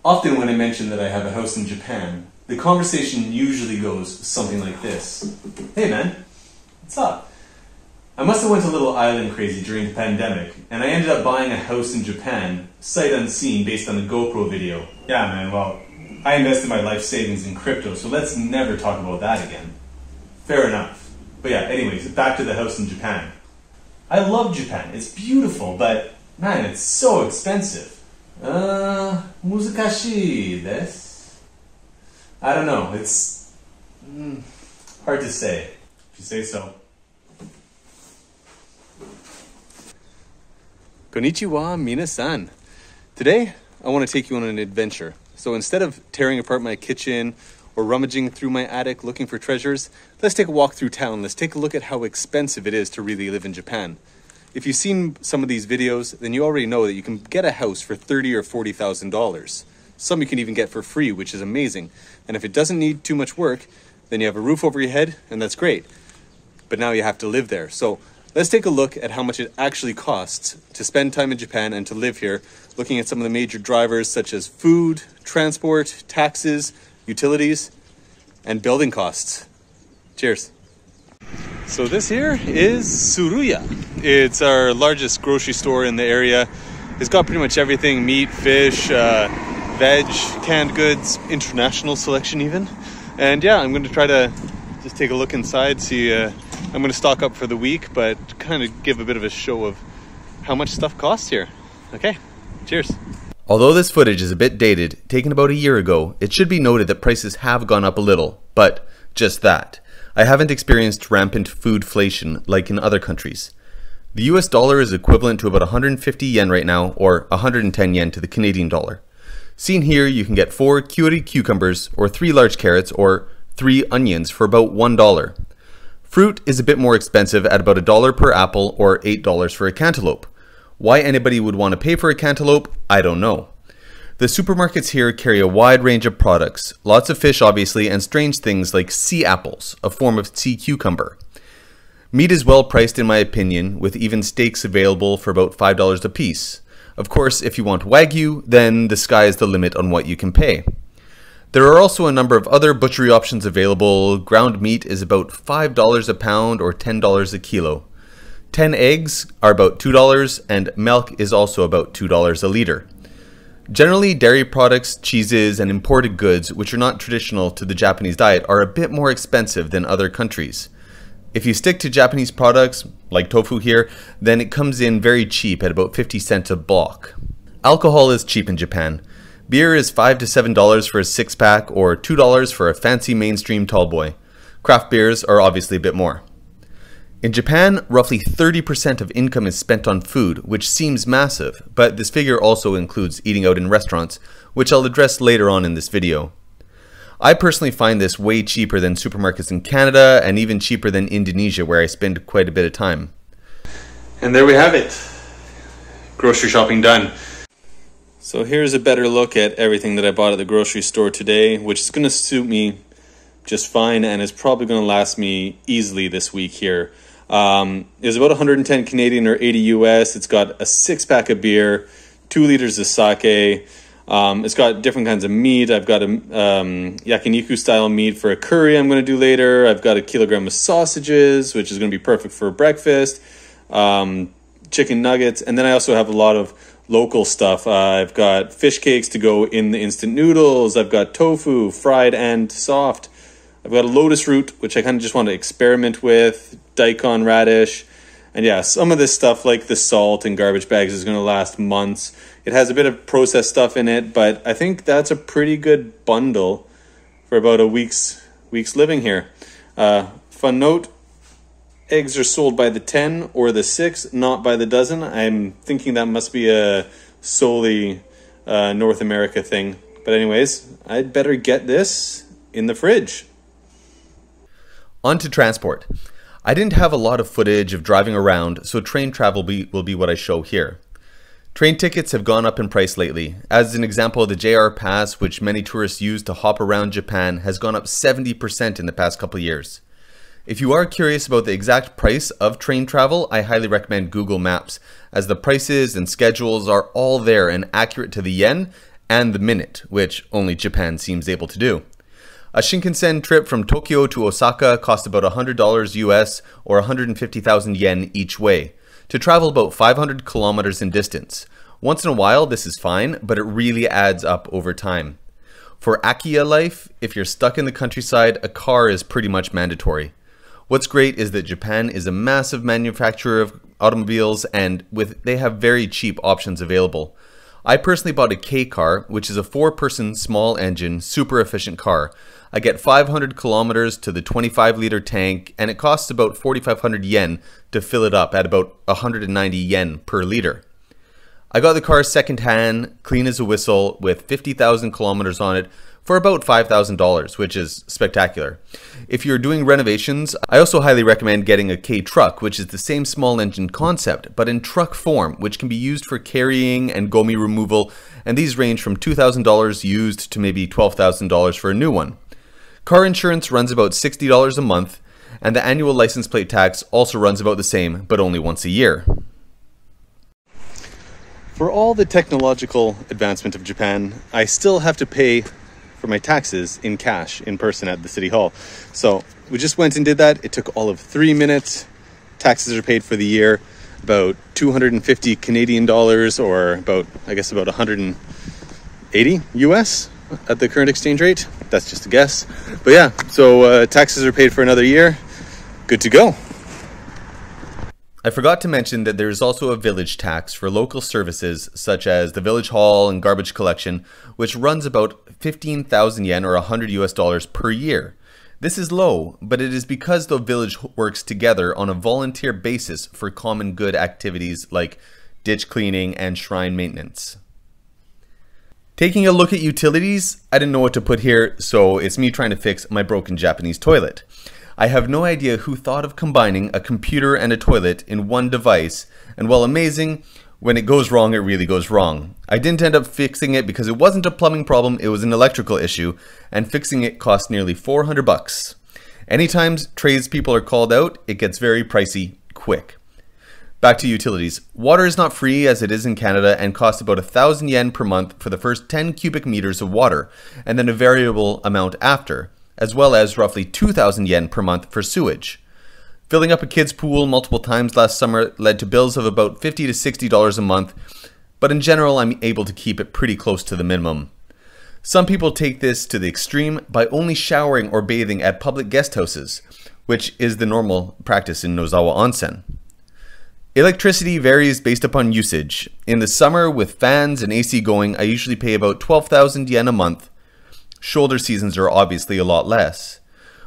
Often when I mention that I have a house in Japan, the conversation usually goes something like this. Hey man, what's up? I must have went a little island crazy during the pandemic, and I ended up buying a house in Japan, sight unseen based on a GoPro video. Yeah man, well, I invested my life savings in crypto, so let's never talk about that again. Fair enough. But yeah, anyways, back to the house in Japan. I love Japan, it's beautiful, but man, it's so expensive. 難しいです. I don't know, it's hard to say, if you say so. Konichiwa Minasan. Today, I want to take you on an adventure. So instead of tearing apart my kitchen or rummaging through my attic looking for treasures, let's take a walk through town. Let's take a look at how expensive it is to really live in Japan. If you've seen some of these videos, then you already know that you can get a house for $30,000 or $40,000. Some you can even get for free, which is amazing. And if it doesn't need too much work, then you have a roof over your head, and that's great. But now you have to live there. So let's take a look at how much it actually costs to spend time in Japan and to live here, looking at some of the major drivers such as food, transport, taxes, utilities, and building costs. Cheers. So this here is Tsuruya. It's our largest grocery store in the area. It's got pretty much everything: meat, fish, veg, canned goods, international selection even. And yeah, I'm going to try to just take a look inside, see, I'm going to stock up for the week, but kind of give a bit of a show of how much stuff costs here. Okay, cheers. Although this footage is a bit dated, taken about a year ago, it should be noted that prices have gone up a little, but just that. I haven't experienced rampant foodflation like in other countries. The US dollar is equivalent to about 150 yen right now, or 110 yen to the Canadian dollar. Seen here, you can get 4 Kyori cucumbers, or 3 large carrots, or 3 onions for about $1. Fruit is a bit more expensive at about $1 per apple, or $8 for a cantaloupe. Why anybody would want to pay for a cantaloupe, I don't know. The supermarkets here carry a wide range of products, lots of fish obviously, and strange things like sea apples, a form of sea cucumber. Meat is well priced in my opinion, with even steaks available for about $5 a piece. Of course, if you want Wagyu, then the sky is the limit on what you can pay. There are also a number of other butchery options available. Ground meat is about $5 a pound or $10 a kilo. 10 eggs are about $2, and milk is also about $2 a liter. Generally, dairy products, cheeses, and imported goods, which are not traditional to the Japanese diet, are a bit more expensive than other countries. If you stick to Japanese products, like tofu here, then it comes in very cheap at about 50 cents a block. Alcohol is cheap in Japan. Beer is $5 to $7 for a 6-pack, or $2 for a fancy mainstream tallboy. Craft beers are obviously a bit more. In Japan, roughly 30% of income is spent on food, which seems massive, but this figure also includes eating out in restaurants, which I'll address later on in this video. I personally find this way cheaper than supermarkets in Canada, and even cheaper than Indonesia, where I spend quite a bit of time. And there we have it. Grocery shopping done. So here's a better look at everything that I bought at the grocery store today, which is going to suit me just fine, and is probably going to last me easily this week here. It's about 110 Canadian or 80 US. It's got a 6-pack of beer, 2 liters of sake. It's got different kinds of meat. I've got a yakiniku style meat for a curry I'm going to do later. I've got a kilogram of sausages, which is going to be perfect for breakfast. Chicken nuggets. And then I also have a lot of local stuff. I've got fish cakes to go in the instant noodles. I've got tofu, fried and soft. I've got a lotus root, which I kind of just want to experiment with, daikon radish, and yeah, some of this stuff like the salt and garbage bags is going to last months. It has a bit of processed stuff in it, but I think that's a pretty good bundle for about a week's living here. Fun note, eggs are sold by the 10 or the 6, not by the dozen. I'm thinking that must be a solely North America thing. But anyways, I'd better get this in the fridge. On to transport. I didn't have a lot of footage of driving around, so train travel will be what I show here. Train tickets have gone up in price lately. As an example, the JR Pass, which many tourists use to hop around Japan, has gone up 70% in the past couple of years. If you are curious about the exact price of train travel, I highly recommend Google Maps, as the prices and schedules are all there and accurate to the yen and the minute, which only Japan seems able to do. A Shinkansen trip from Tokyo to Osaka cost about $100 US or 150,000 yen each way, to travel about 500 kilometers in distance. Once in a while, this is fine, but it really adds up over time. For Akiya life, if you're stuck in the countryside, a car is pretty much mandatory. What's great is that Japan is a massive manufacturer of automobiles, and they have very cheap options available. I personally bought a K car, which is a 4-person small engine, super efficient car. I get 500 kilometers to the 25-liter tank, and it costs about 4,500 yen to fill it up at about 190 yen per liter. I got the car second-hand, clean as a whistle, with 50,000 kilometers on it for about $5,000, which is spectacular. If you're doing renovations, I also highly recommend getting a K truck, which is the same small engine concept, but in truck form, which can be used for carrying and gomi removal, and these range from $2,000 used to maybe $12,000 for a new one. Car insurance runs about $60 a month, and the annual license plate tax also runs about the same, but only once a year. For all the technological advancement of Japan, I still have to pay for my taxes in cash, in person at the city hall. So we just went and did that. It took all of 3 minutes. Taxes are paid for the year, about 250 Canadian dollars, or about 180 US at the current exchange rate. That's just a guess. But yeah, so taxes are paid for another year. Good to go. I forgot to mention that there is also a village tax for local services such as the village hall and garbage collection, which runs about 15,000 yen or $100 US per year. This is low, but it is because the village works together on a volunteer basis for common good activities like ditch cleaning and shrine maintenance. Taking a look at utilities, I didn't know what to put here, so it's me trying to fix my broken Japanese toilet. I have no idea who thought of combining a computer and a toilet in one device, and while amazing, when it goes wrong, it really goes wrong. I didn't end up fixing it because it wasn't a plumbing problem, it was an electrical issue, and fixing it cost nearly 400 bucks. Anytime tradespeople are called out, it gets very pricey quick. Back to utilities. Water is not free as it is in Canada and costs about 1,000 yen per month for the first 10 cubic meters of water, and then a variable amount after, as well as roughly 2,000 yen per month for sewage. Filling up a kid's pool multiple times last summer led to bills of about $50 to $60 a month, but in general I'm able to keep it pretty close to the minimum. Some people take this to the extreme by only showering or bathing at public guest houses, which is the normal practice in Nozawa Onsen. Electricity varies based upon usage. In the summer, with fans and AC going, I usually pay about 12,000 yen a month. Shoulder seasons are obviously a lot less,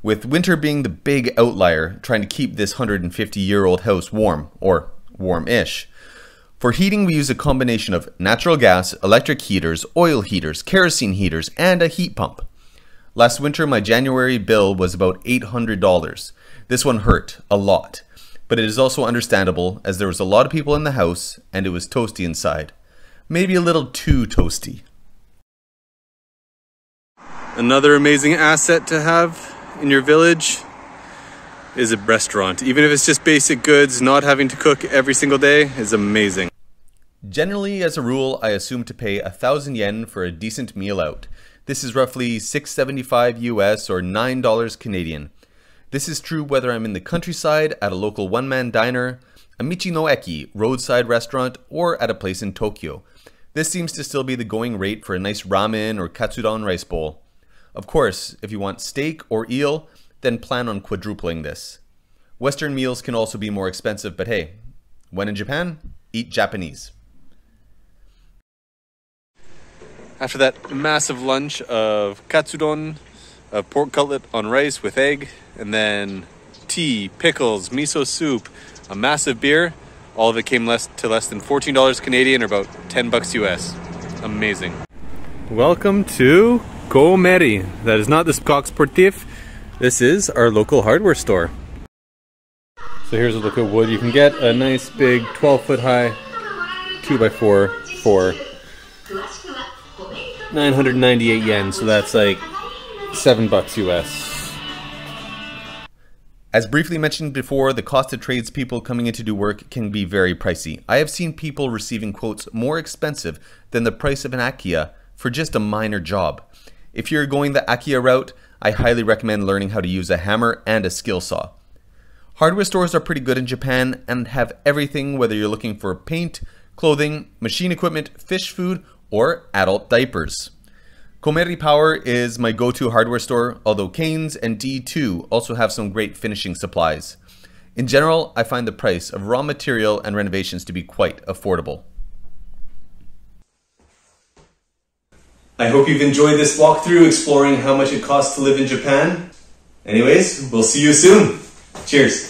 with winter being the big outlier, trying to keep this 150-year-old house warm, or warm-ish. For heating, we use a combination of natural gas, electric heaters, oil heaters, kerosene heaters, and a heat pump. Last winter, my January bill was about $800. This one hurt a lot, but it is also understandable as there was a lot of people in the house and it was toasty inside. Maybe a little too toasty. Another amazing asset to have in your village is a restaurant. Even if it's just basic goods, not having to cook every single day is amazing. Generally, as a rule, I assume to pay 1,000 yen for a decent meal out. This is roughly $6.75 US or $9 Canadian. This is true whether I'm in the countryside, at a local one-man diner, a Michi no Eki roadside restaurant, or at a place in Tokyo. This seems to still be the going rate for a nice ramen or katsudon rice bowl. Of course, if you want steak or eel, then plan on quadrupling this. Western meals can also be more expensive, but hey, when in Japan, eat Japanese. After that massive lunch of katsudon, a pork cutlet on rice with egg, and then tea, pickles, miso soup, a massive beer, all of it came less than $14 Canadian or about 10 bucks US. Amazing. Welcome to Komeri. That is not the Skok Sportif. This is our local hardware store. So here's a look at wood. You can get a nice big 12-foot high 2x4 for 998 yen. So that's like 7 bucks US. As briefly mentioned before, the cost of tradespeople coming in to do work can be very pricey. I have seen people receiving quotes more expensive than the price of an Akiya for just a minor job. If you're going the Akiya route, I highly recommend learning how to use a hammer and a skill saw. Hardware stores are pretty good in Japan and have everything, whether you're looking for paint, clothing, machine equipment, fish food, or adult diapers. Komeri Power is my go-to hardware store, although Canes and D2 also have some great finishing supplies. In general, I find the price of raw material and renovations to be quite affordable. I hope you've enjoyed this walkthrough exploring how much it costs to live in Japan. Anyways, we'll see you soon. Cheers.